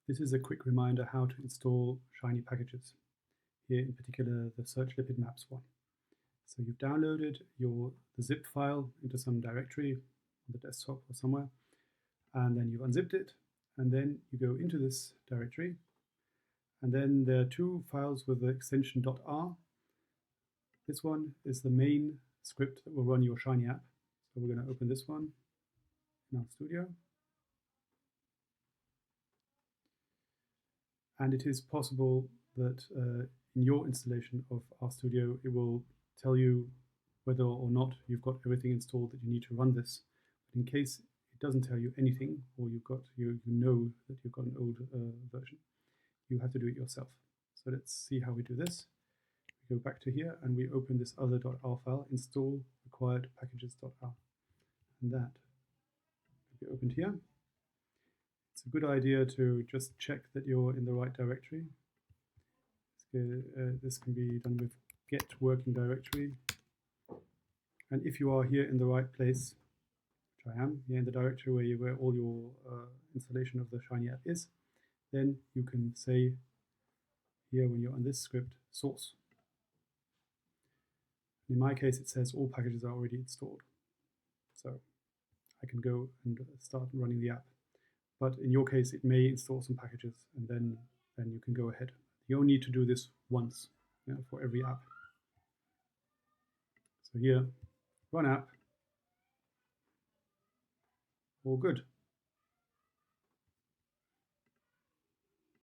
This is a quick reminder how to install Shiny packages, here in particular the Search Lipid Maps one. So you've downloaded the zip file into some directory on the desktop or somewhere, and then you've unzipped it, and then you go into this directory, and then there are two files with the extension .r. This one is the main script that will run your Shiny app. So we're going to open this one in our studio. And it is possible that in your installation of RStudio, it will tell you whether or not you've got everything installed that you need to run this. But in case it doesn't tell you anything, or you know that you've got an old version, you have to do it yourself. So let's see how we do this. We go back to here and we open this other .r file, install required packages.r, and that will be opened here. It's a good idea to just check that you're in the right directory. This can be done with get working directory. And if you are here in the right place, which I am, here in the directory where all your installation of the Shiny app is, then you can say here when you're on this script, source. In my case, it says all packages are already installed. So I can go and start running the app. But in your case, it may install some packages, and then you can go ahead. You only need to do this once, for every app. So here, run app, all good.